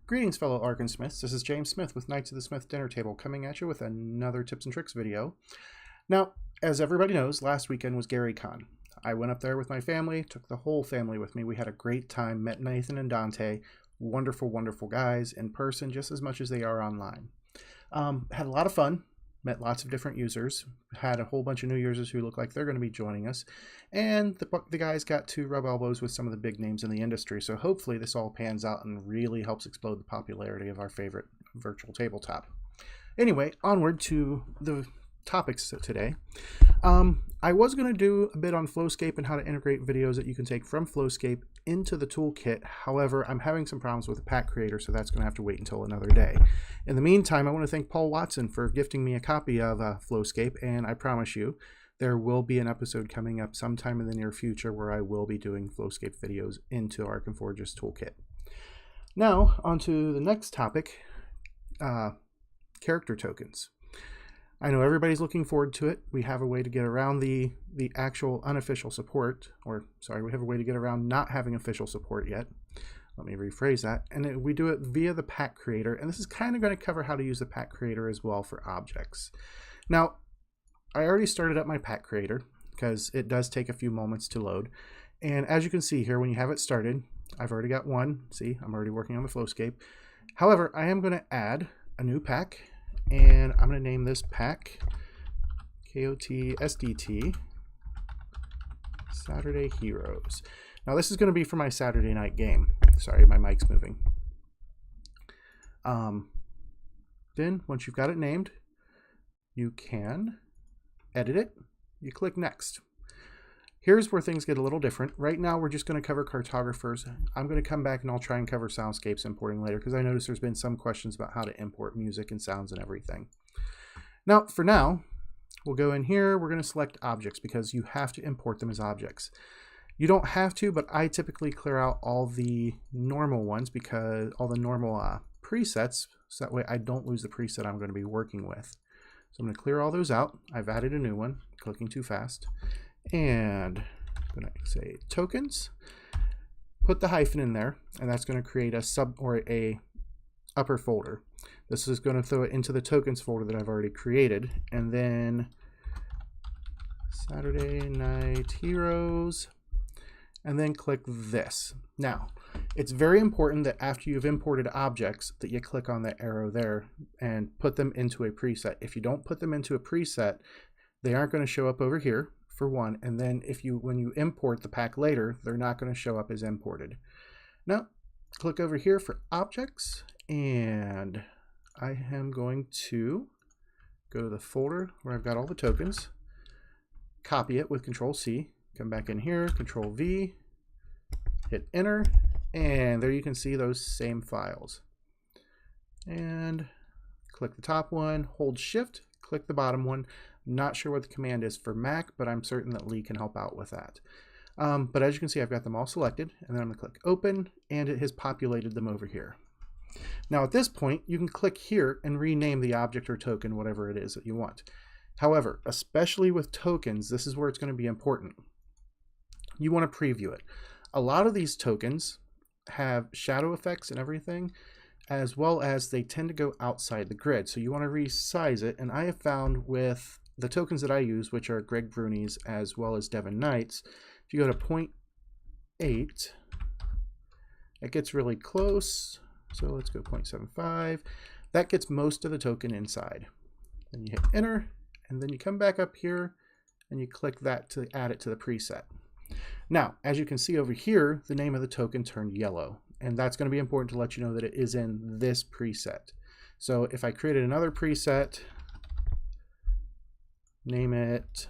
Greetings, fellow Arkan Smiths. This is James Smith with Knights of the Smith Dinner Table coming at you with another tips and tricks video. Now, as everybody knows, last weekend was GaryCon. I went up there with my family, took the whole family with me. We had a great time, met Nathan and Dante, wonderful, wonderful guys in person just as much as they are online. Had a lot of fun, met lots of different users, had a whole bunch of new users who look like they're going to be joining us, and the guys got to rub elbows with some of the big names in the industry, so hopefully this all pans out and really helps explode the popularity of our favorite virtual tabletop. Anyway, onward to the topics today. I was going to do a bit on FlowScape and how to integrate videos that you can take from FlowScape into the toolkit. However, I'm having some problems with the pack creator, so that's going to have to wait until another day. In the meantime, I want to thank Paul Watson for gifting me a copy of FlowScape, and I promise you there will be an episode coming up sometime in the near future where I will be doing FlowScape videos into Arkan Forge's toolkit. Now, on to the next topic, character tokens. I know everybody's looking forward to it. We have a way to get around the actual unofficial support, or sorry, we have a way to get around not having official support yet. Let me rephrase that. And we do it via the pack creator, and this is kind of going to cover how to use the pack creator as well for objects. Now, I already started up my pack creator because it does take a few moments to load. And as you can see here, when you have it started, I've already got one. See, I'm already working on the FlowScape. However, I am going to add a new pack. And I'm going to name this pack KOTSDT Saturday Heroes. Now this is going to be for my Saturday night game. Sorry, my mic's moving. Then once you've got it named, you can edit it. You click next. Here's where things get a little different. Right now we're just going to cover cartographers. I'm going to come back and I'll try and cover soundscapes importing later because I noticed there's been some questions about how to import music and sounds and everything. Now, for now, we'll go in here. We're going to select objects because you have to import them as objects. You don't have to, but I typically clear out all the normal ones because all the normal presets, so that way I don't lose the preset I'm going to be working with. So I'm going to clear all those out. I've added a new one, clicking too fast. And I'm going to say tokens, put the hyphen in there, and that's going to create a sub or a upper folder. This is going to throw it into the tokens folder that I've already created, and then Saturday Night Heroes, and then click this. Now, it's very important that after you've imported objects that you click on the arrow there and put them into a preset. If you don't put them into a preset, they aren't going to show up over here. For one, and then when you import the pack later, they're not going to show up as imported. Now, click over here for objects, and I am going to go to the folder where I've got all the tokens, copy it with Control-C, come back in here, Control-V, hit enter, and there you can see those same files. And click the top one, hold Shift, click the bottom one. Not sure what the command is for Mac, but I'm certain that Lee can help out with that. But as you can see, I've got them all selected, and then I'm going to click Open, and it has populated them over here. Now at this point, you can click here and rename the object or token, whatever it is that you want. However, especially with tokens, this is where it's going to be important. You want to preview it. A lot of these tokens have shadow effects and everything, as well as they tend to go outside the grid. So you want to resize it, and I have found with the tokens that I use, which are Greg Bruni's as well as Devon Knight's, if you go to 0.8, it gets really close. So let's go 0.75. That gets most of the token inside. Then you hit enter, and then you come back up here and you click that to add it to the preset. Now, as you can see over here, the name of the token turned yellow, and that's going to be important to let you know that it is in this preset. So if I created another preset, name it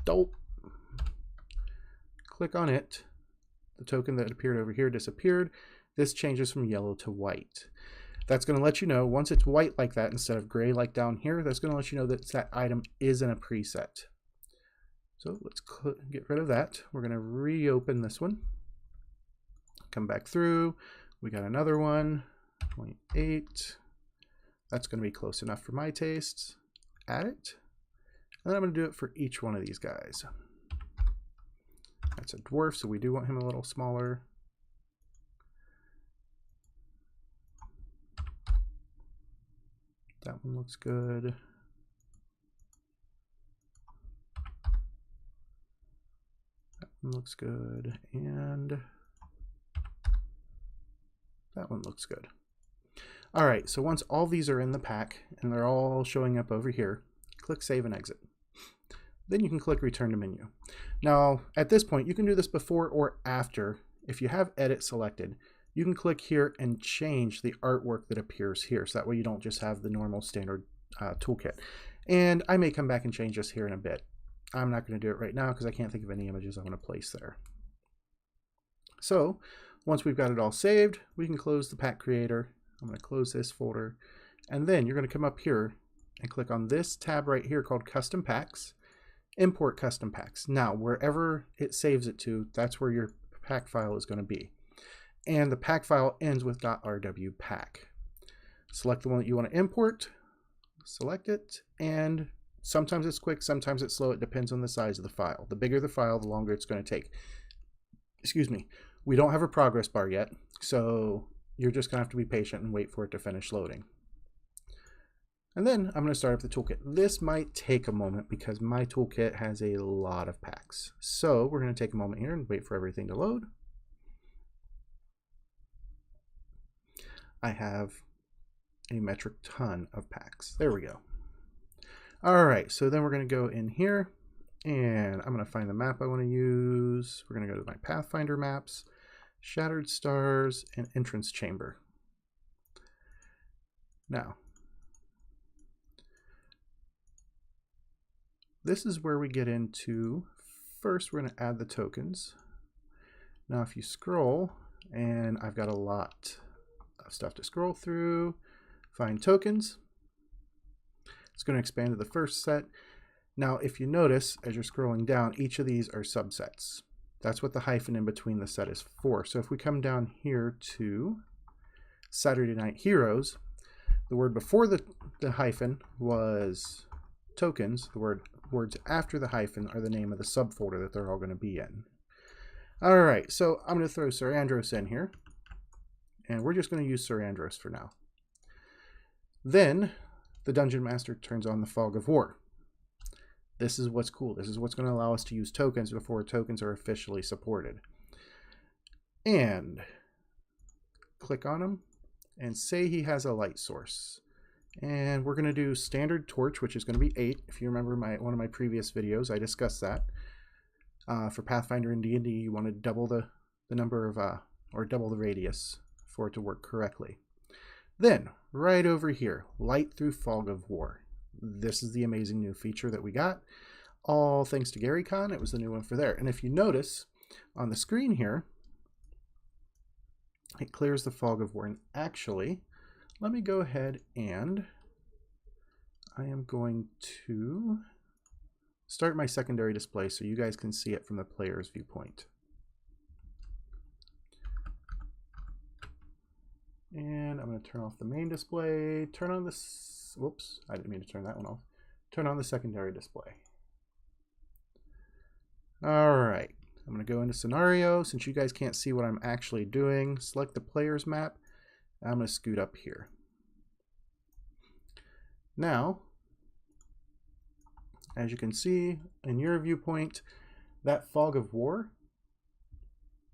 Dope, click on it, the token that appeared over here disappeared. This changes from yellow to white. That's going to let you know once it's white like that instead of gray like down here, that's going to let you know that that item is in a preset. So let's get rid of that. We're going to reopen this one, come back through. We got another one, 0.8. That's going to be close enough for my tastes. Add it. And then I'm going to do it for each one of these guys. That's a dwarf, so we do want him a little smaller. That one looks good. That one looks good. And that one looks good. All right, so once all these are in the pack and they're all showing up over here, click Save and Exit. Then you can click Return to Menu. Now, at this point, you can do this before or after. If you have Edit selected, you can click here and change the artwork that appears here. So that way you don't just have the normal standard toolkit. And I may come back and change this here in a bit. I'm not going to do it right now because I can't think of any images I want to place there. So once we've got it all saved, we can close the pack creator. I'm going to close this folder. And then you're going to come up here and click on this tab right here called Custom Packs. Import custom packs. Now, wherever it saves it to, that's where your pack file is going to be. And the pack file ends with .rw pack. Select the one that you want to import, select it, and sometimes it's quick, sometimes it's slow. It depends on the size of the file. The bigger the file, the longer it's going to take. Excuse me. We don't have a progress bar yet, so you're just going to have to be patient and wait for it to finish loading. And then I'm going to start up the toolkit. This might take a moment because my toolkit has a lot of packs. So we're going to take a moment here and wait for everything to load. I have a metric ton of packs. There we go. All right, so then we're going to go in here and I'm going to find the map I want to use. We're going to go to my Pathfinder maps, Shattered Stars, and Entrance Chamber. Now, this is where we get into, first we're going to add the tokens. Now if you scroll, and I've got a lot of stuff to scroll through, find tokens. It's going to expand to the first set. Now if you notice, as you're scrolling down, each of these are subsets. That's what the hyphen in between the set is for. So if we come down here to Saturday Night Heroes, the word before the hyphen was tokens. The words after the hyphen are the name of the subfolder that they're all going to be in. All right, so I'm going to throw Sir Andros in here, and we're just going to use Sir Andros for now. Then the Dungeon Master turns on the Fog of War. This is what's cool. This is what's going to allow us to use tokens before tokens are officially supported. And click on him and say he has a light source. And we're going to do standard torch, which is going to be 8. If you remember one of my previous videos, I discussed that. For Pathfinder and D&D, you want to double the number of, or double the radius for it to work correctly. Then, right over here, light through Fog of War. This is the amazing new feature that we got. All thanks to GaryCon, it was the new one for there. And if you notice, on the screen here, it clears the Fog of War. And actually, let me go ahead and I am going to start my secondary display so you guys can see it from the player's viewpoint. And I'm going to turn off the main display, turn on this, whoops, I didn't mean to turn that one off. Turn on the secondary display. All right, I'm going to go into scenario. Since you guys can't see what I'm actually doing, select the player's map. I'm going to scoot up here. Now, as you can see in your viewpoint, that Fog of War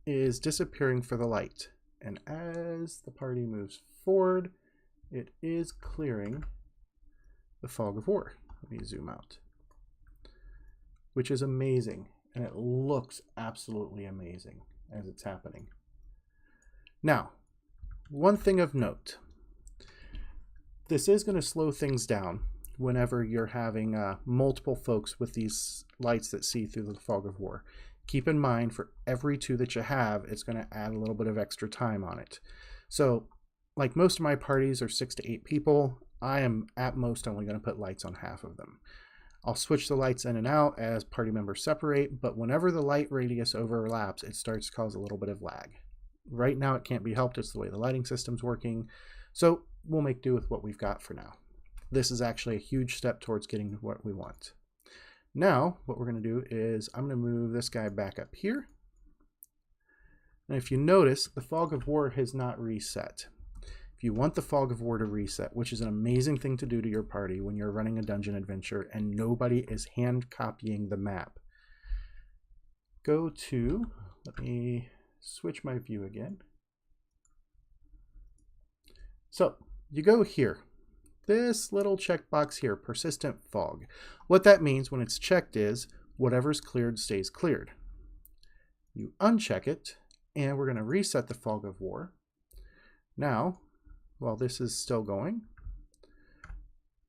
is disappearing for the light. And as the party moves forward, it is clearing the Fog of War. Let me zoom out. Which is amazing. And it looks absolutely amazing as it's happening. Now, one thing of note. This is going to slow things down whenever you're having multiple folks with these lights that see through the Fog of War. Keep in mind, for every 2 that you have, it's going to add a little bit of extra time on it. So, like most of my parties are 6 to 8 people, I am at most only going to put lights on half of them. I'll switch the lights in and out as party members separate, but whenever the light radius overlaps, it starts to cause a little bit of lag. Right now, it can't be helped. It's the way the lighting system's working. So we'll make do with what we've got for now. This is actually a huge step towards getting what we want. Now, what we're going to do is I'm going to move this guy back up here. And if you notice, the Fog of War has not reset. If if you want the Fog of War to reset, which is an amazing thing to do to your party when you're running a dungeon adventure and nobody is hand copying the map, go to, let me switch my view again. So you go here, this little checkbox here, persistent fog. What that means when it's checked is whatever's cleared stays cleared. You uncheck it, and we're going to reset the Fog of War. Now, while this is still going,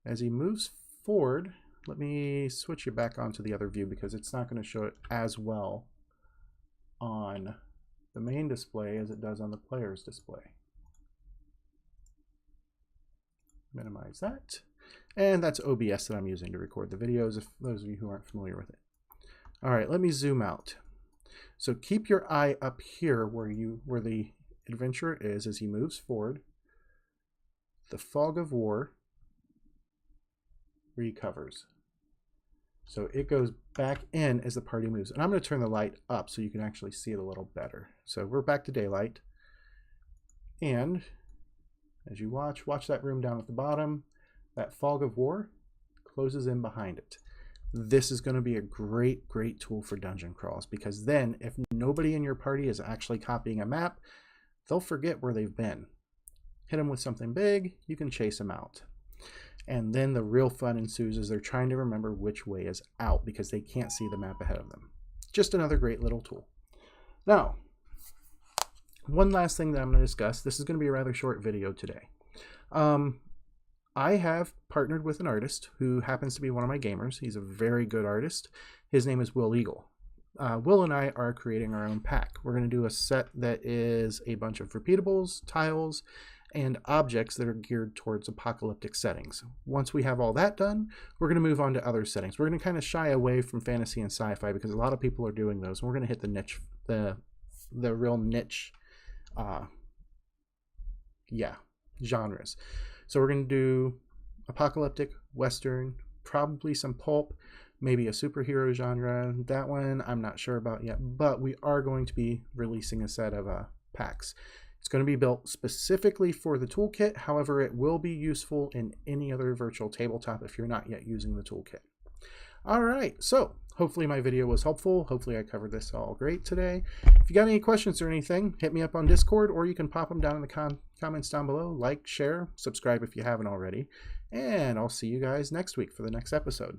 as he moves forward, let me switch you back onto the other view because it's not going to show it as well on the main display as it does on the player's display. Minimize that. And that's OBS that I'm using to record the videos, if those of you who aren't familiar with it. All right, let me zoom out. So keep your eye up here where the adventurer is as he moves forward. The Fog of War recovers. So it goes back in as the party moves. And I'm going to turn the light up so you can actually see it a little better. So we're back to daylight. And as you watch that room down at the bottom. That Fog of War closes in behind it. This is going to be a great tool for dungeon crawls, because then if nobody in your party is actually copying a map, they'll forget where they've been. Hit them with something big, you can chase them out. And then the real fun ensues as they're trying to remember which way is out because they can't see the map ahead of them. Just another great little tool. Now, one last thing that I'm going to discuss. This is going to be a rather short video today. I have partnered with an artist who happens to be one of my gamers. He's a very good artist. His name is Will Eagle. Will and I are creating our own pack. We're going to do a set that is a bunch of repeatables, tiles, and objects that are geared towards apocalyptic settings. Once we have all that done, we're going to move on to other settings. We're going to kind of shy away from fantasy and sci-fi because a lot of people are doing those. And we're going to hit the niche, the real niche, genres. So we're going to do apocalyptic, Western, probably some pulp, maybe a superhero genre. That one I'm not sure about yet, but we are going to be releasing a set of packs. It's going to be built specifically for the toolkit. However, it will be useful in any other virtual tabletop if you're not yet using the toolkit. All right, so hopefully my video was helpful. Hopefully I covered this all great today. If you got any questions or anything, hit me up on Discord, or you can pop them down in the comments down below. Like, share, subscribe if you haven't already, and I'll see you guys next week for the next episode.